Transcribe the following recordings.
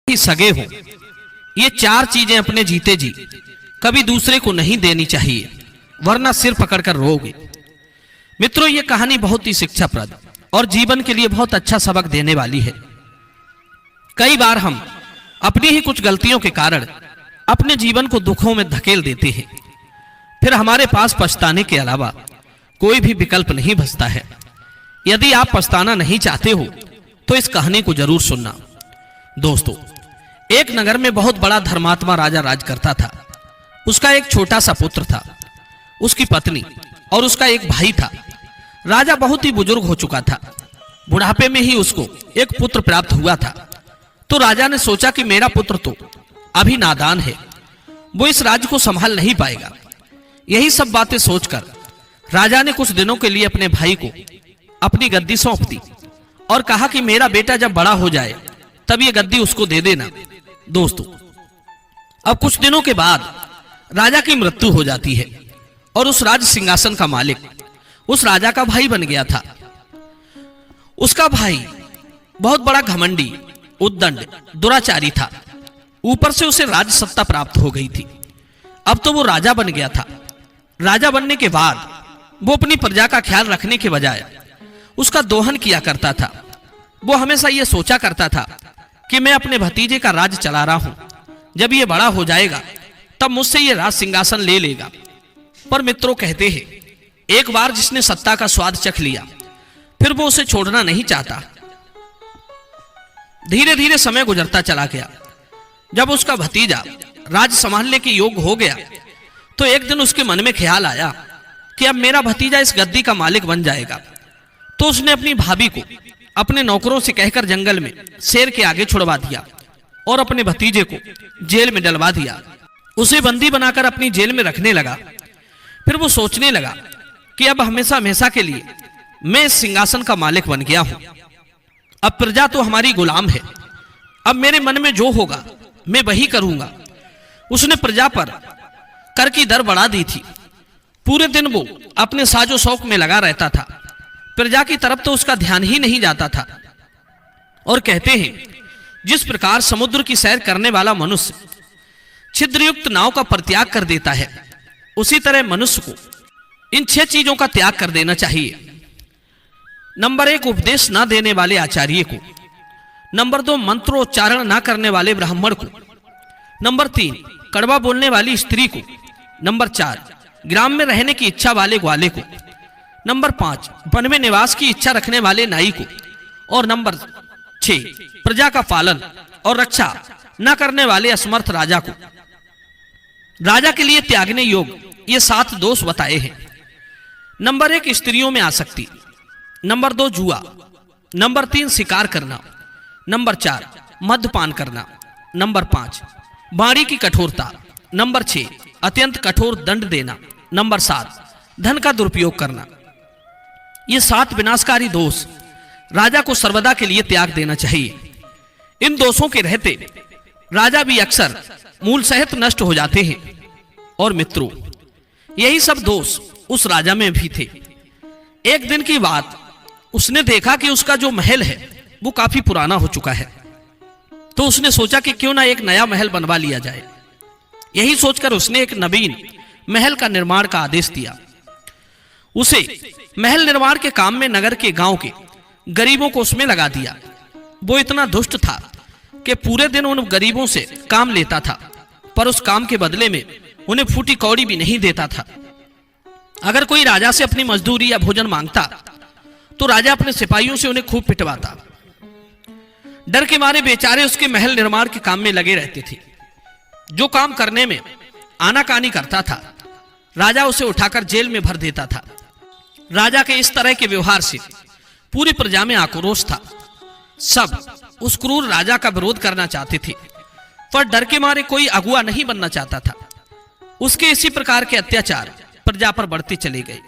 ही सगे हो। ये चार चीजें अपने जीते जी कभी दूसरे को नहीं देनी चाहिए, वरना सिर पकड़कर रोओगे। मित्रों, ये कहानी बहुत ही शिक्षाप्रद और जीवन के लिए बहुत अच्छा सबक देने वाली है। कई बार हम अपनी ही कुछ गलतियों के कारण अपने जीवन को दुखों में धकेल देते हैं, फिर हमारे पास पछताने के अलावा कोई भी विकल्प नहीं बचता है। यदि आप पछताना नहीं चाहते हो तो इस कहानी को जरूर सुनना। दोस्तों, एक नगर में बहुत बड़ा धर्मात्मा राजा राज करता था। उसका एक छोटा सा पुत्र था, उसकी पत्नी और उसका एक भाई था। राजा बहुत ही बुजुर्ग हो चुका था। बुढ़ापे में ही उसको एक पुत्र प्राप्त हुआ था। तो राजा ने सोचा कि मेरा पुत्र तो अभी नादान है, वो इस राज्य को संभाल नहीं पाएगा। यही सब बातें सोचकर राजा ने कुछ दिनों के लिए अपने भाई को अपनी गद्दी सौंप दी और कहा कि मेरा बेटा जब बड़ा हो जाए तब ये गद्दी उसको दे देना। दोस्तों, अब कुछ दिनों के बाद राजा की मृत्यु हो जाती है और उस राज सिंहासन का मालिक उस राजा का भाई बन गया था। उसका भाई बहुत बड़ा घमंडी, उद्दंड, दुराचारी था। ऊपर से उसे राज सत्ता प्राप्त हो गई थी। अब तो वो राजा बन गया था। राजा बनने के बाद वो अपनी प्रजा का ख्याल रखने के बजाय उसका दोहन किया करता था। वो हमेशा ये सोचा करता था कि मैं अपने भतीजे का राज चला रहा हूं, जब ये बड़ा हो जाएगा तब मुझसे ये राज सिंहासन ले लेगा। पर मित्रों, कहते हैं एक बार जिसने सत्ता का स्वाद चख लिया फिर वो उसे छोड़ना नहीं चाहता। धीरे धीरे समय गुजरता चला गया। जब उसका भतीजा राज संभालने के योग्य हो गया तो एक दिन उसके मन में ख्याल आया कि अब मेरा भतीजा इस गद्दी का मालिक बन जाएगा। तो उसने अपनी भाभी को अपने नौकरों से कहकर जंगल में शेर के आगे छुड़वा दिया और अपने भतीजे को जेल में डलवा दिया। उसे बंदी बनाकर अपनी जेल में रखने लगा। फिर वो सोचने लगा कि अब हमेशा हमेशा के लिए मैं इस सिंहासन का मालिक बन गया हूं। अब प्रजा तो हमारी गुलाम है। अब मेरे मन में जो होगा मैं वही करूंगा। उसने प्रजा पर कर की दर बढ़ा दी थी। पूरे दिन वो अपने साजो शौक में लगा रहता था। प्रजा की तरफ तो उसका ध्यान ही नहीं जाता था। और कहते हैं जिस प्रकार समुद्र की सैर करने वाला मनुष्य छिद्रयुक्त नाव का परित्याग कर देता है, उसी तरह मनुष्य को इन 6 चीजों का त्याग कर देना चाहिए। नंबर 1, उपदेश ना देने वाले आचार्य को। नंबर 2, मंत्रोच्चारण ना करने वाले ब्राह्मण को। नंबर 3, कड़वा बोलने वाली स्त्री को। नंबर 4, ग्राम में रहने की इच्छा वाले ग्वाले को। नंबर 5, वन में निवास की इच्छा रखने वाले नाई को। और नंबर 6, प्रजा का पालन और रक्षा न करने वाले असमर्थ राजा को। राजा के लिए त्यागने योग्य ये 7 दोष बताए हैं। नंबर 1, स्त्रियों में आसक्ति। नंबर 2, जुआ। नंबर 3, शिकार करना। नंबर 4, मद्यपान करना। नंबर 5, वाणी की कठोरता। नंबर 6, अत्यंत कठोर दंड देना। नंबर 7, धन का दुरुपयोग करना। ये 7 विनाशकारी दोष राजा को सर्वदा के लिए त्याग देना चाहिए। इन दोषों के रहते राजा भी अक्सर मूल सहित नष्ट हो जाते हैं। और मित्रों, यही सब दोष उस राजा में भी थे। एक दिन की बात, उसने देखा कि उसका जो महल है वो काफी पुराना हो चुका है। तो उसने सोचा कि क्यों ना एक नया महल बनवा लिया जाए। यही सोचकर उसने एक नवीन महल का निर्माण का आदेश दिया। उसे महल निर्माण के काम में नगर के गांव के गरीबों को उसमें लगा दिया। वो इतना दुष्ट था कि पूरे दिन उन गरीबों से काम लेता था, पर उस काम के बदले में उन्हें फूटी कौड़ी भी नहीं देता था। अगर कोई राजा से अपनी मजदूरी या भोजन मांगता तो राजा अपने सिपाहियों से उन्हें खूब पिटवाता। डर के मारे बेचारे उसके महल निर्माण के काम में लगे रहते थे। जो काम करने में आनाकानी करता था, राजा उसे उठाकर जेल में भर देता था। राजा के इस तरह के व्यवहार से पूरी प्रजा में आक्रोश था। सब उस क्रूर राजा का विरोध करना चाहते थे, पर डर के मारे कोई अगुआ नहीं बनना चाहता था। उसके इसी प्रकार के अत्याचार प्रजा पर बढ़ते चले गए।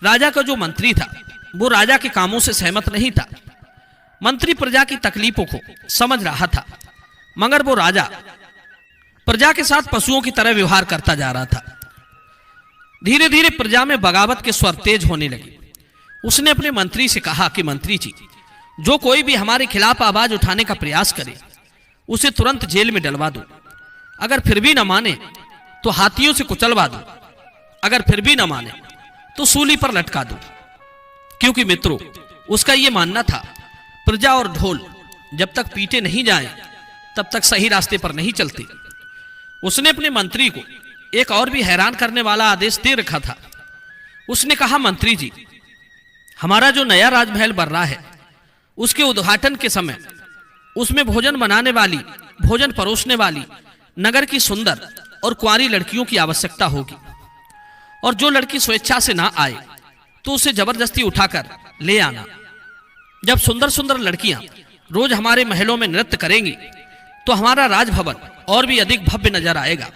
राजा का जो मंत्री था वो राजा के कामों से सहमत नहीं था। मंत्री प्रजा की तकलीफों को समझ रहा था, मगर वो राजा प्रजा के साथ पशुओं की तरह व्यवहार करता जा रहा था। धीरे धीरे प्रजा में बगावत के स्वर तेज होने लगे। उसने अपने मंत्री से कहा कि मंत्री जी, जो कोई भी हमारे खिलाफ आवाज उठाने का प्रयास करे उसे तुरंत जेल में डलवा दो। अगर फिर भी न माने तो हाथियों से कुचलवा दो। अगर फिर भी न माने तो सूली पर लटका दो। क्योंकि मित्रों, उसका यह मानना था, प्रजा और ढोल जब तक पीटे नहीं जाएं, तब तक सही रास्ते पर नहीं चलते। उसने अपने मंत्री को एक और भी हैरान करने वाला आदेश दे रखा था। उसने कहा, मंत्री जी, हमारा जो नया राजमहल बन रहा है, उसके उद्घाटन के समय उसमें भोजन बनाने वाली, भोजन परोसने वाली नगर की सुंदर और कुंवारी लड़कियों की आवश्यकता होगी। और जो लड़की स्वेच्छा से ना आए तो उसे जबरदस्ती उठाकर ले आना। जब सुंदर सुंदर लड़कियां रोज हमारे महलों में नृत्य करेंगी तो हमारा राजभवन और भी अधिक भव्य नजर आएगा।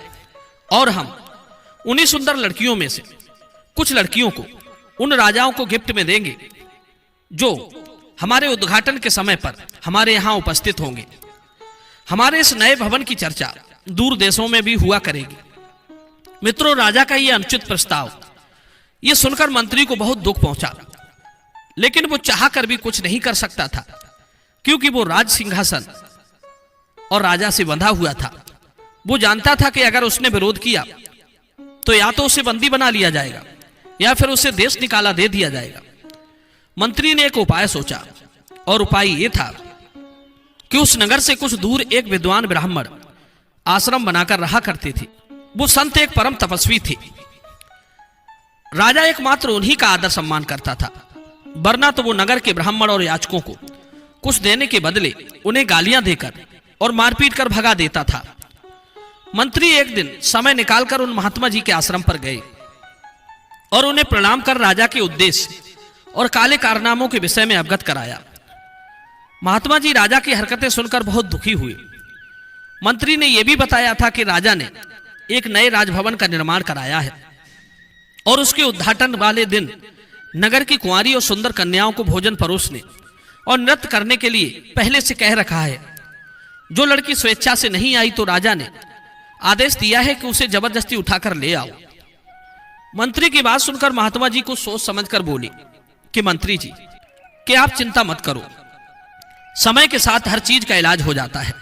और हम उन्हीं सुंदर लड़कियों में से कुछ लड़कियों को उन राजाओं को गिफ्ट में देंगे जो हमारे उद्घाटन के समय पर हमारे यहां उपस्थित होंगे। हमारे इस नए भवन की चर्चा दूर देशों में भी हुआ करेगी। मित्रों, राजा का यह अनुचित प्रस्ताव यह सुनकर मंत्री को बहुत दुख पहुंचा, लेकिन वो चाह कर भी कुछ नहीं कर सकता था, क्योंकि वो राज सिंहासन और राजा से बंधा हुआ था। वो जानता था कि अगर उसने विरोध किया तो या तो उसे बंदी बना लिया जाएगा या फिर उसे देश निकाला दे दिया जाएगा। मंत्री ने एक उपाय सोचा, और उपाय यह था कि उस नगर से कुछ दूर एक विद्वान ब्राह्मण आश्रम बनाकर रहा करते थे। वो संत एक परम तपस्वी थे। राजा एकमात्र उन्हीं का आदर सम्मान करता था, वरना तो वो नगर के ब्राह्मण और याचकों को कुछ देने के बदले उन्हें गालियां देकर और मारपीट कर भगा देता था। मंत्री एक दिन समय निकालकर उन महात्मा जी के आश्रम पर गए और उन्हें प्रणाम कर राजा के उद्देश्य और काले कारनामों के विषय में अवगत कराया। महात्मा जी राजा की हरकतें सुनकर बहुत दुखी हुए। मंत्री ने यह भी बताया था कि राजा ने एक नए राजभवन का निर्माण कराया है और उसके उद्घाटन वाले दिन नगर की कुंवारी और सुंदर कन्याओं को भोजन परोसने और नृत्य करने के लिए पहले से कह रखा है। जो लड़की स्वेच्छा से नहीं आई तो राजा ने आदेश दिया है कि उसे जबरदस्ती उठाकर ले आओ। मंत्री की बात सुनकर महात्मा जी को सोच समझकर बोले कि मंत्री जी, कि आप चिंता मत करो, समय के साथ हर चीज का इलाज हो जाता है।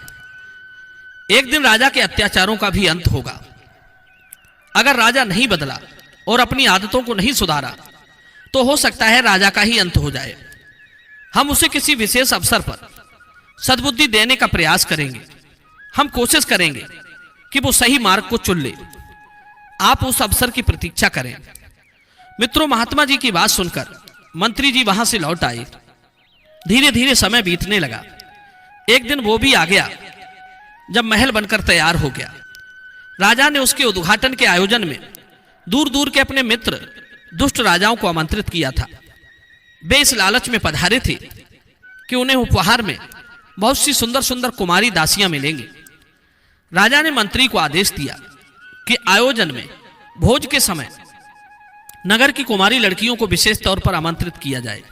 एक दिन राजा के अत्याचारों का भी अंत होगा। अगर राजा नहीं बदला और अपनी आदतों को नहीं सुधारा तो हो सकता है राजा का ही अंत हो जाए। हम उसे किसी विशेष अवसर पर सद्बुद्धि देने का प्रयास करेंगे। हम कोशिश करेंगे कि वो सही मार्ग को चुन ले। आप उस अवसर की प्रतीक्षा करें। मित्रों, महात्मा जी की बात सुनकर मंत्री जी वहां से लौट आए। धीरे धीरे समय बीतने लगा। एक दिन वो भी आ गया जब महल बनकर तैयार हो गया। राजा ने उसके उद्घाटन के आयोजन में दूर दूर के अपने मित्र दुष्ट राजाओं को आमंत्रित किया था। वे इस लालच में पधारे थे कि उन्हें उपहार में बहुत सी सुंदर सुंदर कुमारी दासियां मिलेंगी। राजा ने मंत्री को आदेश दिया कि आयोजन में भोज के समय नगर की कुमारी लड़कियों को विशेष तौर पर आमंत्रित किया जाए।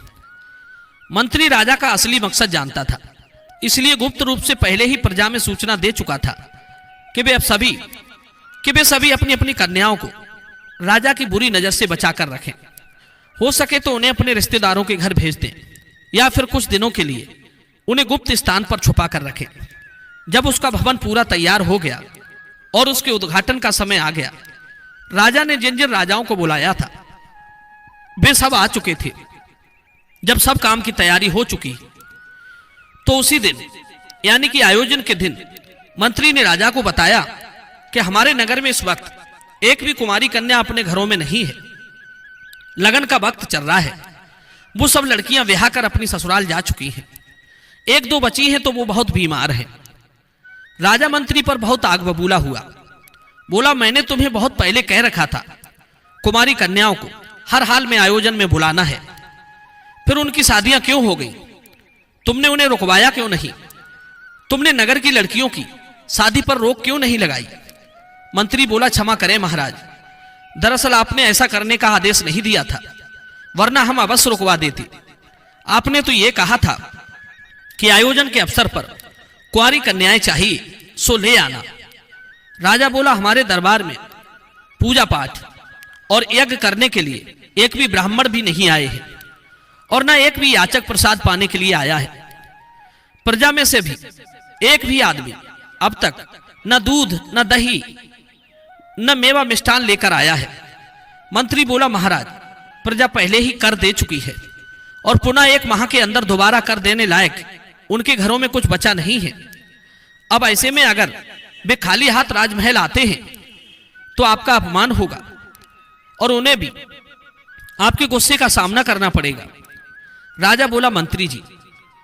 मंत्री राजा का असली मकसद जानता था, इसलिए गुप्त रूप से पहले ही प्रजा में सूचना दे चुका था कि वे सभी अपनी अपनी कन्याओं को राजा की बुरी नजर से बचाकर रखें। हो सके तो उन्हें अपने रिश्तेदारों के घर भेज दें या फिर कुछ दिनों के लिए उन्हें गुप्त स्थान पर छुपा कर रखें। जब उसका भवन पूरा तैयार हो गया और उसके उद्घाटन का समय आ गया, राजा ने जिन जिन राजाओं को बुलाया था वे सब आ चुके थे। जब सब काम की तैयारी हो चुकी तो उसी दिन यानी कि आयोजन के दिन मंत्री ने राजा को बताया कि हमारे नगर में इस वक्त एक भी कुमारी कन्या अपने घरों में नहीं है। लगन का वक्त चल रहा है। वो सब लड़कियां ब्याह कर अपनी ससुराल जा चुकी हैं। एक दो बची हैं तो वो बहुत बीमार हैं। राजा मंत्री पर बहुत आग बबूला हुआ। बोला, मैंने तुम्हें बहुत पहले कह रखा था कुमारी कन्याओं को हर हाल में आयोजन में बुलाना है, फिर उनकी शादियां क्यों हो गई? तुमने उन्हें रुकवाया क्यों नहीं? तुमने नगर की लड़कियों की शादी पर रोक क्यों नहीं लगाई? मंत्री बोला, क्षमा करें महाराज, दरअसल आपने ऐसा करने का आदेश नहीं दिया था, वरना हम अवश्य रुकवा देते। आपने तो यह कहा था कि आयोजन के अवसर पर कुंवारी कन्याएं चाहिए, सो ले आना। राजा बोला, हमारे दरबार में पूजा पाठ और यज्ञ करने के लिए एक भी ब्राह्मण भी नहीं आए हैं और न एक भी याचक प्रसाद पाने के लिए आया है। प्रजा में से भी एक भी आदमी अब तक न दूध न दही न मेवा मिष्ठान लेकर आया है। मंत्री बोला, महाराज, प्रजा पहले ही कर दे चुकी है और पुनः 1 माह के अंदर दोबारा कर देने लायक उनके घरों में कुछ बचा नहीं है। अब ऐसे में अगर वे खाली हाथ राजमहल आते हैं तो आपका अपमान होगा और उन्हें भी आपके गुस्से का सामना करना पड़ेगा। राजा बोला, मंत्री जी,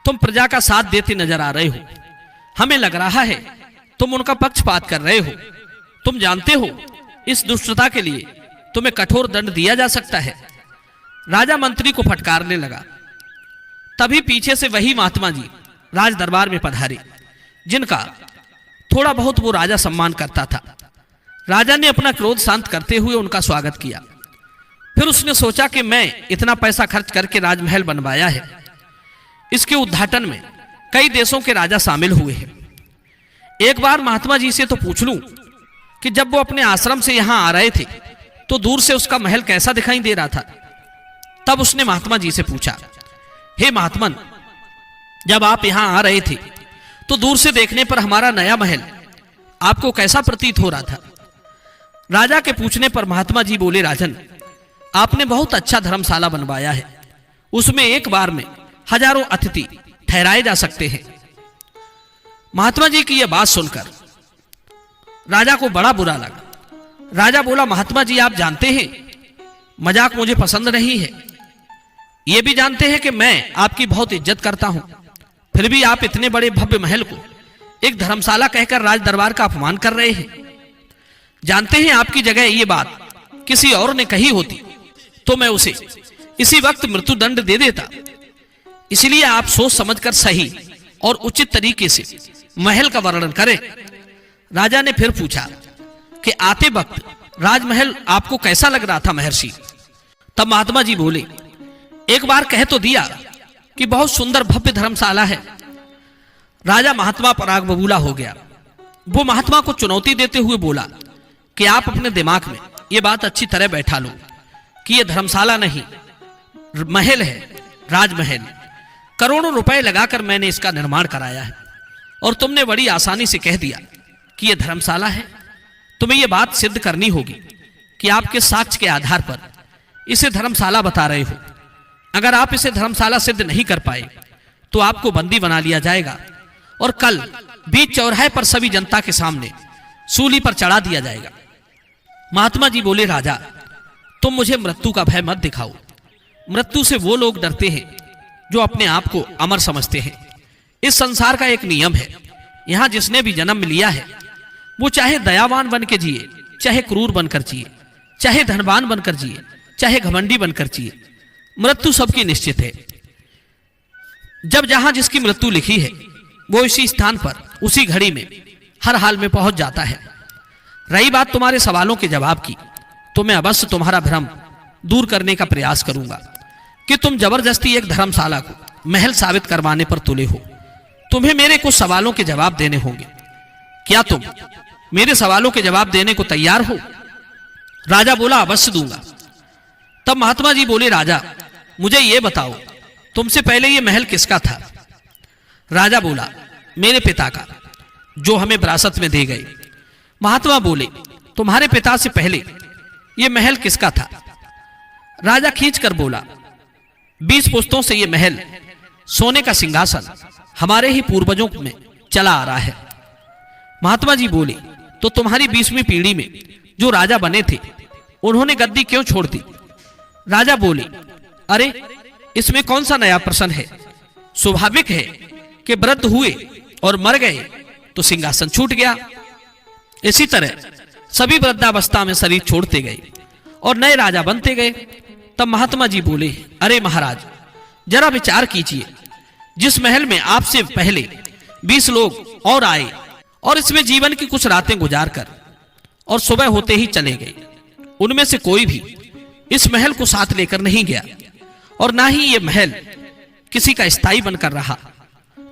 तुम प्रजा का साथ देते नजर आ रहे हो। हमें लग रहा है तुम उनका पक्षपात कर रहे हो। तुम जानते हो इस दुष्टता के लिए तुम्हें कठोर दंड दिया जा सकता है। राजा मंत्री को फटकारने लगा। तभी पीछे से वही महात्मा जी राज दरबार में पधारे, जिनका थोड़ा बहुत वो राजा सम्मान करता था। राजा ने अपना क्रोध शांत करते हुए उनका स्वागत किया। फिर उसने सोचा कि मैं इतना पैसा खर्च करके राजमहल बनवाया है, इसके उद्घाटन में कई देशों के राजा शामिल हुए हैं। एक बार महात्मा जी से तो पूछ लूं कि जब वो अपने आश्रम से यहां आ रहे थे तो दूर से उसका महल कैसा दिखाई दे रहा था। तब उसने महात्मा जी से पूछा, हे महात्मन, जब आप यहां आ रहे थे तो दूर से देखने पर हमारा नया महल आपको कैसा प्रतीत हो रहा था? राजा के पूछने पर महात्मा जी बोले, राजन, आपने बहुत अच्छा धर्मशाला बनवाया है। उसमें एक बार में हजारों अतिथि ठहराए जा सकते हैं। महात्मा जी की यह बात सुनकर राजा को बड़ा बुरा लगा। राजा बोला, महात्मा जी, आप जानते हैं मजाक मुझे पसंद नहीं है। ये भी जानते हैं कि मैं आपकी बहुत इज्जत करता हूं, फिर भी आप इतने बड़े भव्य महल को एक धर्मशाला कहकर राज दरबार का अपमान कर रहे हैं। जानते हैं आपकी जगह ये बात किसी और ने कही होती तो मैं उसे इसी वक्त मृत्युदंड दे देता। इसलिए आप सोच समझकर सही और उचित तरीके से महल का वर्णन करें। राजा ने फिर पूछा कि आते वक्त राजमहल आपको कैसा लग रहा था महर्षि? तब महात्मा जी बोले, एक बार कह तो दिया कि बहुत सुंदर भव्य धर्मशाला है। राजा महात्मा पराग बबूला हो गया। वो महात्मा को चुनौती देते हुए बोला कि आप अपने दिमाग में ये बात अच्छी तरह बैठा लो कि ये धर्मशाला नहीं, महल है, राजमहल। करोड़ों रुपए लगाकर मैंने इसका निर्माण कराया है और तुमने बड़ी आसानी से कह दिया कि यह धर्मशाला है। तुम्हें यह बात सिद्ध करनी होगी कि आपके साक्ष्य के आधार पर इसे धर्मशाला बता रहे हो। अगर आप इसे धर्मशाला सिद्ध नहीं कर पाए तो आपको बंदी बना लिया जाएगा और कल बीच चौराहे पर सभी जनता के सामने सूली पर चढ़ा दिया जाएगा। महात्मा जी बोले, राजा, तुम मुझे मृत्यु का भय मत दिखाओ। मृत्यु से वो लोग डरते हैं जो अपने आप को अमर समझते हैं। इस संसार का एक नियम है, यहां जिसने भी जन्म लिया है वो चाहे दयावान बन के जिए, चाहे क्रूर बनकर जिए, चाहे धनवान बनकर जिए, चाहे घमंडी बनकर जिए, मृत्यु सबकी निश्चित है। जब जहां जिसकी मृत्यु लिखी है वो इसी स्थान पर उसी घड़ी में हर हाल में पहुंच जाता है। रही बात तुम्हारे सवालों के जवाब की, तो मैं अवश्य तुम्हारा भ्रम दूर करने का प्रयास करूंगा कि तुम जबरदस्ती एक धर्मशाला को महल साबित करवाने पर तुले हो। तुम्हें मेरे कुछ सवालों के जवाब देने होंगे। क्या तुम मेरे सवालों के जवाब देने को तैयार हो? राजा बोला, अवश्य दूंगा। तब महात्मा जी बोले, राजा, मुझे यह बताओ, तुमसे पहले यह महल किसका था? राजा बोला, मेरे पिता का, जो हमें विरासत में दे गए। महात्मा बोले, तुम्हारे पिता से पहले यह महल किसका था? राजा खींच कर बोला, 20 पुश्तों से यह महल, सोने का सिंहासन हमारे ही पूर्वजों में चला आ रहा है। महात्मा जी बोले, तो तुम्हारी 20वीं पीढ़ी में जो राजा बने थे उन्होंने गद्दी क्यों छोड़ दी? राजा बोले, अरे इसमें कौन सा नया प्रश्न है? स्वाभाविक है कि वृद्ध हुए और मर गए तो सिंहासन छूट गया। इसी तरह सभी वृद्धावस्था में शरीर छोड़ते गए और नए राजा बनते गए। तब महात्मा जी बोले, अरे महाराज, जरा विचार कीजिए, जिस महल में आपसे पहले 20 लोग और आए और इसमें जीवन की कुछ रातें गुजार कर और सुबह होते ही चले गए, उनमें से कोई भी इस महल को साथ लेकर नहीं गया और ना ही यह महल किसी का स्थायी बनकर रहा,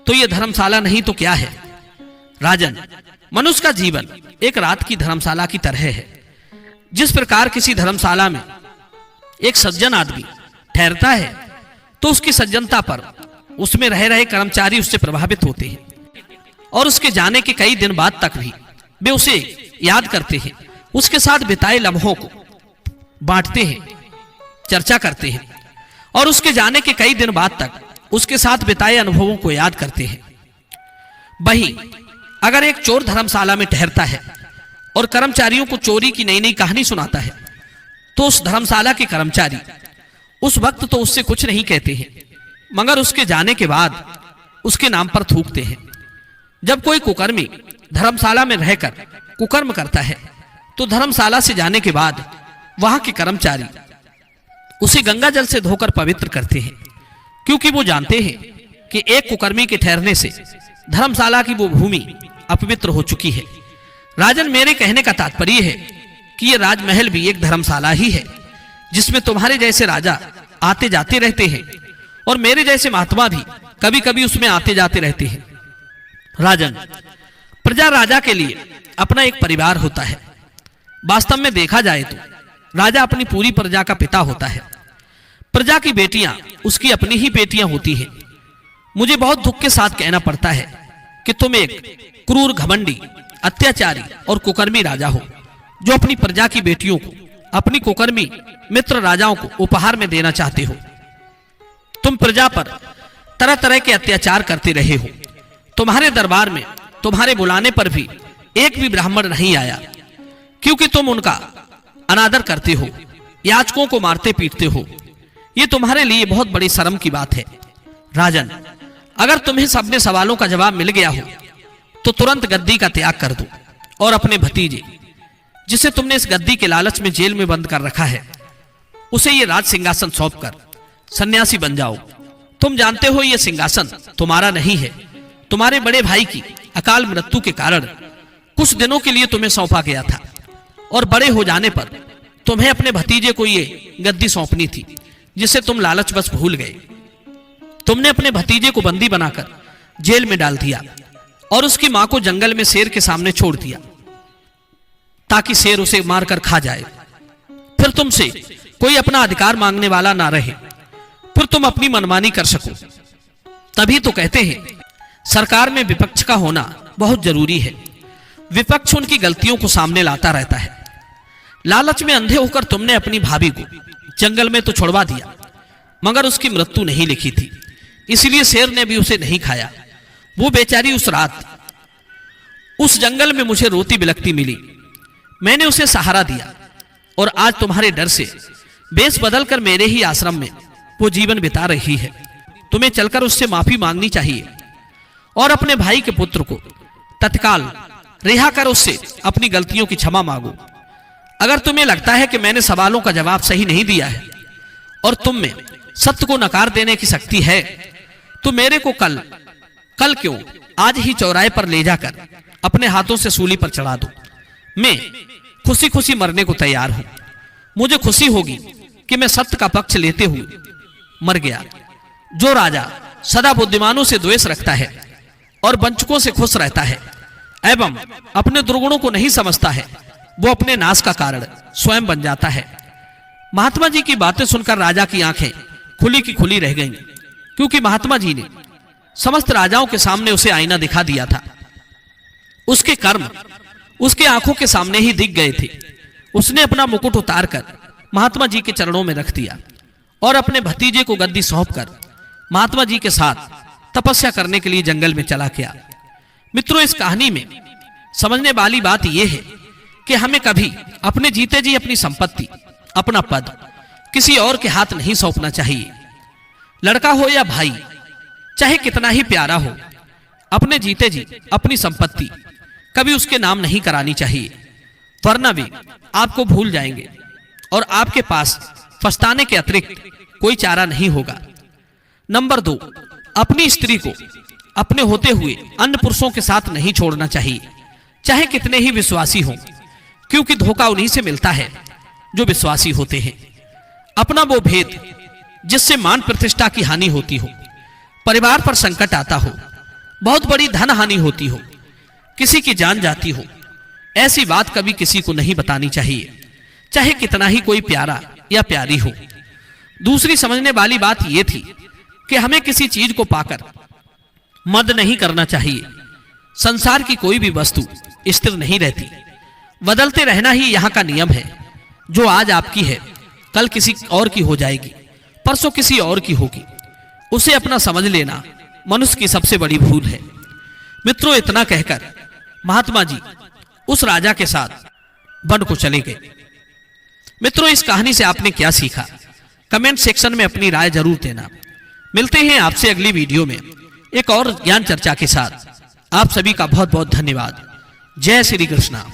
तो यह धर्मशाला नहीं तो क्या है? राजन, मनुष्य का जीवन एक रात की धर्मशाला की तरह है। जिस प्रकार किसी धर्मशाला में एक सज्जन आदमी ठहरता है तो उसकी सज्जनता पर उसमें रह रहे कर्मचारी उससे प्रभावित होते हैं और उसके जाने के कई दिन बाद तक भी वे उसे याद करते हैं, उसके साथ बिताए लम्हों को बांटते हैं, चर्चा करते हैं और उसके जाने के कई दिन बाद तक उसके साथ बिताए अनुभवों को याद करते हैं। वहीं अगर एक चोर धर्मशाला में ठहरता है और कर्मचारियों को चोरी की नई नई कहानी सुनाता है, तो उस धर्मशाला के कर्मचारी उस वक्त तो उससे कुछ नहीं कहते हैं, मगर उसके जाने के बाद उसके नाम पर थूकते हैं। जब कोई कुकर्मी धर्मशाला में रहकर कुकर्म करता है, तो धर्मशाला से जाने के बाद वहां के कर्मचारी उसे गंगा जल से धोकर पवित्र करते हैं, क्योंकि वो जानते हैं कि एक कुकर्मी के ठहरने से धर्मशाला की वो भूमि अपवित्र हो चुकी है। राजन, मेरे कहने का तात्पर्य है कि ये राजमहल भी एक धर्मशाला ही है, जिसमें तुम्हारे जैसे राजा आते जाते रहते हैं और मेरे जैसे महात्मा भी कभी कभी उसमें आते जाते रहते हैं। राजन, प्रजा राजा के लिए अपना एक परिवार होता है। वास्तव में देखा जाए तो राजा अपनी पूरी प्रजा का पिता होता है। प्रजा की बेटियां उसकी अपनी ही बेटियां होती हैं। मुझे बहुत दुख के साथ कहना पड़ता है कि तुम एक क्रूर, घमंडी, अत्याचारी और कुकर्मी राजा हो, जो अपनी प्रजा की बेटियों को अपनी कुकर्मी मित्र राजाओं को उपहार में देना चाहते हो। तुम प्रजा पर तरह तरह के अत्याचार करते रहे हो। तुम्हारे दरबार में तुम्हारे बुलाने पर भी एक भी ब्राह्मण नहीं आया, क्योंकि तुम उनका अनादर करते हो, याचकों को मारते पीटते हो। ये तुम्हारे लिए बहुत बड़ी शर्म की बात है। राजन, अगर तुम्हें सबने सवालों का जवाब मिल गया हो तो तुरंत गद्दी का त्याग कर दो और अपने भतीजे, जिसे तुमने इस गद्दी के लालच में जेल में बंद कर रखा है, उसे ये राज सिंहासन सौंपकर सन्यासी बन जाओ। तुम जानते हो यह सिंहासन तुम्हारा नहीं है, तुम्हारे बड़े भाई की अकाल मृत्यु के कारण कुछ दिनों के लिए तुम्हें सौंपा गया था और बड़े हो जाने पर तुम्हें अपने भतीजे को ये गद्दी सौंपनी थी, जिसे तुम लालचवश भूल गए। तुमने अपने भतीजे को बंदी बनाकर जेल में डाल दिया और उसकी मां को जंगल में शेर के सामने छोड़ दिया, ताकि शेर उसे मारकर खा जाए। फिर तुमसे कोई अपना अधिकार मांगने वाला ना रहे, फिर तुम अपनी मनमानी कर सको। तभी तो कहते हैं सरकार में विपक्ष का होना बहुत जरूरी है। विपक्ष उनकी गलतियों को सामने लाता रहता है। लालच में अंधे होकर तुमने अपनी भाभी को जंगल में तो छुड़वा दिया, मगर उसकी मृत्यु नहीं लिखी थी, इसलिए शेर ने भी उसे नहीं खाया। वो बेचारी उस रात उस जंगल में मुझे रोती बिलखती मिली। मैंने उसे सहारा दिया और आज तुम्हारे डर से बेस बदलकर मेरे ही आश्रम में वो जीवन बिता रही है। तुम्हें चलकर उससे माफी मांगनी चाहिए और अपने भाई के पुत्र को तत्काल रिहा कर उससे अपनी गलतियों की क्षमा मांगो। अगर तुम्हें लगता है कि मैंने सवालों का जवाब सही नहीं दिया है और तुम में सत्य को नकार देने की शक्ति है, तो मेरे को कल क्यों आज ही चौराहे पर ले जाकर अपने हाथों से सूली पर चढ़ा दो। मैं खुशी खुशी मरने को तैयार हूं। मुझे खुशी होगी कि मैं सत्य का पक्ष लेते हुए मर गया। जो राजा सदा बुद्धिमानों से द्वेष रखता है और वंचकों से खुश रहता है एवं अपने दुर्गुणों को नहीं समझता है, वो अपने नाश का कारण स्वयं बन जाता है। महात्मा जी की बातें सुनकर राजा की आंखें खुली की खुली रह गईं, क्योंकि महात्मा जी ने समस्त राजाओं के सामने उसे आईना दिखा दिया था। उसके कर्म उसके आंखों के सामने ही दिख गए थे। उसने अपना मुकुट उतारकर महात्मा जी के चरणों में रख दिया और अपने भतीजे को गद्दी सौंपकर महात्मा जी के साथ तपस्या करने के लिए जंगल में चला गया। मित्रों, इस कहानी में समझने वाली बात यह है कि हमें कभी अपने जीते जी अपनी संपत्ति, अपना पद किसी और के हाथ नहीं सौंपना चाहिए। लड़का हो या भाई, चाहे कितना ही प्यारा हो, अपने जीते जी अपनी संपत्ति कभी उसके नाम नहीं करानी चाहिए, वरना वे आपको भूल जाएंगे और आपके पास पछताने के अतिरिक्त कोई चारा नहीं होगा। नंबर 2, अपनी स्त्री को अपने होते हुए अन्य पुरुषों के साथ नहीं छोड़ना चाहिए, चाहे कितने ही विश्वासी हों, क्योंकि धोखा उन्हीं से मिलता है जो विश्वासी होते हैं। अपना वो भेद जिससे मान प्रतिष्ठा की हानि होती हो, परिवार पर संकट आता हो, बहुत बड़ी धन हानि होती हो, किसी की जान जाती हो, ऐसी बात कभी किसी को नहीं बतानी चाहिए, चाहे कितना ही कोई प्यारा या प्यारी हो। दूसरी समझने वाली बात यह थी कि हमें किसी चीज को पाकर मद नहीं करना चाहिए। संसार की कोई भी वस्तु स्थिर नहीं रहती, बदलते रहना ही यहाँ का नियम है। जो आज आपकी है कल किसी और की हो जाएगी, परसों किसी और की होगी। उसे अपना समझ लेना मनुष्य की सबसे बड़ी भूल है। मित्रों, इतना कहकर महात्मा जी उस राजा के साथ वन को चले गए। मित्रों, इस कहानी से आपने क्या सीखा, कमेंट सेक्शन में अपनी राय जरूर देना। मिलते हैं आपसे अगली वीडियो में एक और ज्ञान चर्चा के साथ। आप सभी का बहुत बहुत धन्यवाद। जय श्री कृष्णा।